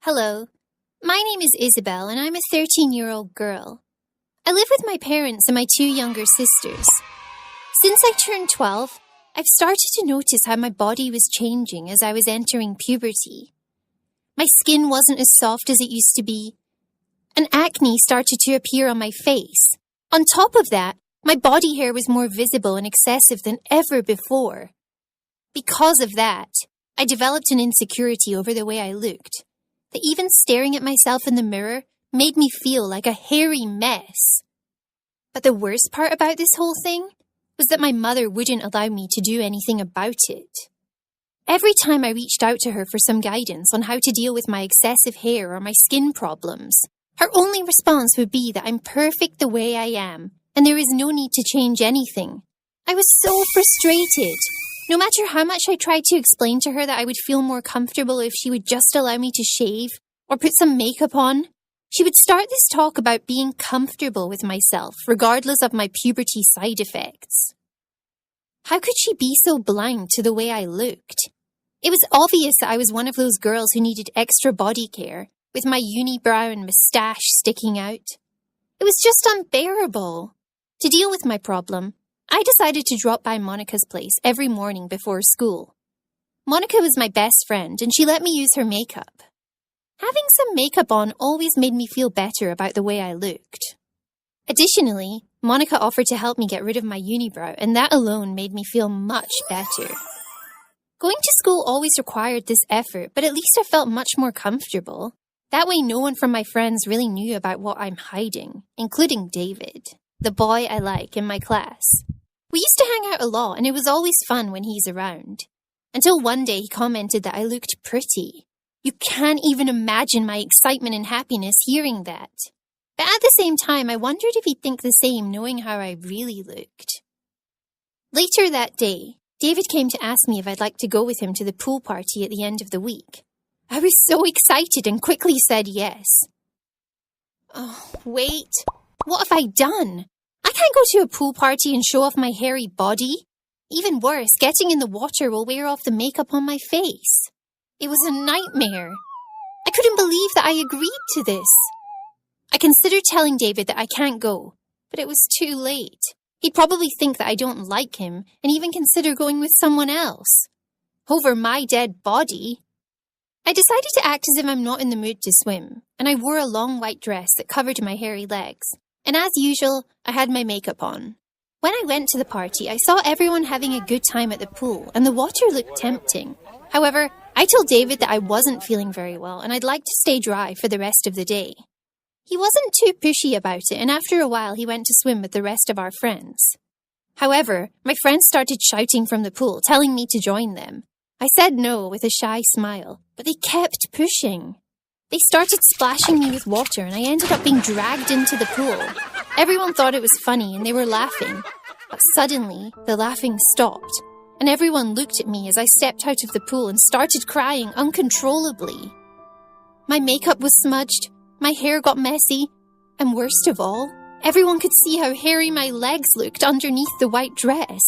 Hello, my name is Isabel and I'm a 13-year-old girl. I live with my parents and my two younger sisters. Since I turned 12, I've started to notice how my body was changing as I was entering puberty. My skin wasn't as soft as it used to be, and acne started to appear on my face. On top of that, my body hair was more visible and excessive than ever before. Because of that, I developed an insecurity over the way I looked, that even staring at myself in the mirror made me feel like a hairy mess. But the worst part about this whole thing was that my mother wouldn't allow me to do anything about it. Every time I reached out to her for some guidance on how to deal with my excessive hair or my skin problems, her only response would be that I'm perfect the way I am, and there is no need to change anything. I was so frustrated. No matter how much I tried to explain to her that I would feel more comfortable if she would just allow me to shave or put some makeup on, she would start this talk about being comfortable with myself, regardless of my puberty side effects. How could she be so blind to the way I looked? It was obvious that I was one of those girls who needed extra body care, with my unibrow and moustache sticking out. It was just unbearable. To deal with my problem, I decided to drop by Monica's place every morning before school. Monica was my best friend, and she let me use her makeup. Having some makeup on always made me feel better about the way I looked. Additionally, Monica offered to help me get rid of my unibrow, and that alone made me feel much better. Going to school always required this effort, but at least I felt much more comfortable. That way no one from my friends really knew about what I'm hiding, including David, the boy I like in my class. We used to hang out a lot, and it was always fun when he's around. Until one day he commented that I looked pretty. You can't even imagine my excitement and happiness hearing that. But at the same time, I wondered if he'd think the same knowing how I really looked. Later that day, David came to ask me if I'd like to go with him to the pool party at the end of the week. I was so excited and quickly said yes. Oh, wait. What have I done? I can't go to a pool party and show off my hairy body. Even worse, getting in the water will wear off the makeup on my face. It was a nightmare. I couldn't believe that I agreed to this. I considered telling David that I can't go, but it was too late. He'd probably think that I don't like him and even consider going with someone else. Over my dead body. I decided to act as if I'm not in the mood to swim, and I wore a long white dress that covered my hairy legs. And as usual, I had my makeup on. When I went to the party, I saw everyone having a good time at the pool, and the water looked tempting. However, I told David that I wasn't feeling very well, and I'd like to stay dry for the rest of the day. He wasn't too pushy about it, and after a while he went to swim with the rest of our friends. However, my friends started shouting from the pool, telling me to join them. I said no with a shy smile, but they kept pushing. They started splashing me with water, and I ended up being dragged into the pool. Everyone thought it was funny, and they were laughing. But suddenly, the laughing stopped, and everyone looked at me as I stepped out of the pool and started crying uncontrollably. My makeup was smudged, my hair got messy, and worst of all, everyone could see how hairy my legs looked underneath the white dress.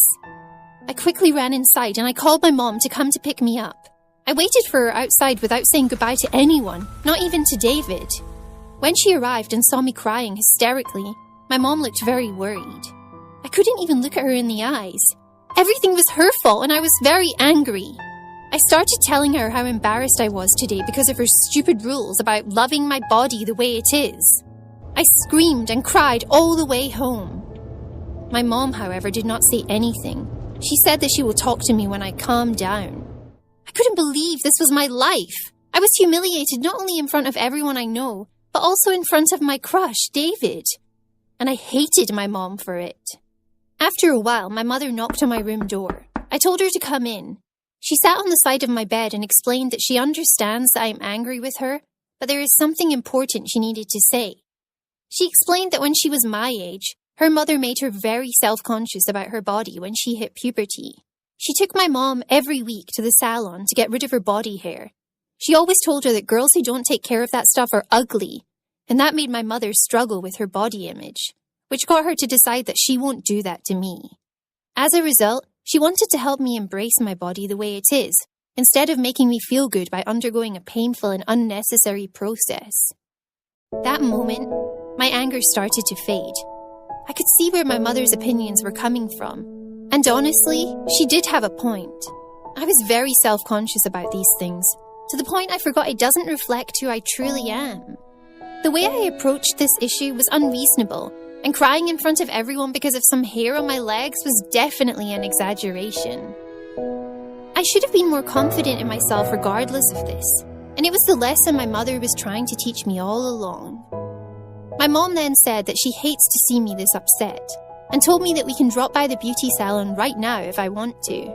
I quickly ran inside, and I called my mom to come to pick me up. I waited for her outside without saying goodbye to anyone, not even to David. When she arrived and saw me crying hysterically, my mom looked very worried. I couldn't even look at her in the eyes. Everything was her fault, and I was very angry. I started telling her how embarrassed I was today because of her stupid rules about loving my body the way it is. I screamed and cried all the way home. My mom, however, did not say anything. She said that she will talk to me when I calm down. I couldn't believe this was my life. I was humiliated not only in front of everyone I know, but also in front of my crush, David. And I hated my mom for it. After a while, my mother knocked on my room door. I told her to come in. She sat on the side of my bed and explained that she understands that I am angry with her, but there is something important she needed to say. She explained that when she was my age, her mother made her very self-conscious about her body when she hit puberty. She took my mom every week to the salon to get rid of her body hair. She always told her that girls who don't take care of that stuff are ugly, and that made my mother struggle with her body image, which got her to decide that she won't do that to me. As a result, she wanted to help me embrace my body the way it is, instead of making me feel good by undergoing a painful and unnecessary process. That moment, my anger started to fade. I could see where my mother's opinions were coming from, and honestly, she did have a point. I was very self-conscious about these things, to the point I forgot it doesn't reflect who I truly am. The way I approached this issue was unreasonable, and crying in front of everyone because of some hair on my legs was definitely an exaggeration. I should have been more confident in myself regardless of this, and it was the lesson my mother was trying to teach me all along. My mom then said that she hates to see me this upset, and told me that we can drop by the beauty salon right now if I want to.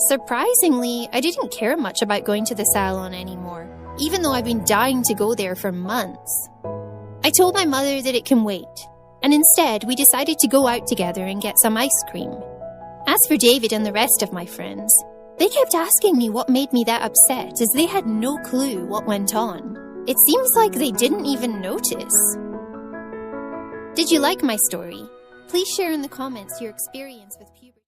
Surprisingly, I didn't care much about going to the salon anymore, even though I've been dying to go there for months. I told my mother that it can wait, and instead we decided to go out together and get some ice cream. As for David and the rest of my friends, they kept asking me what made me that upset, as they had no clue what went on. It seems like they didn't even notice. Did you like my story? Please share in the comments your experience with puberty.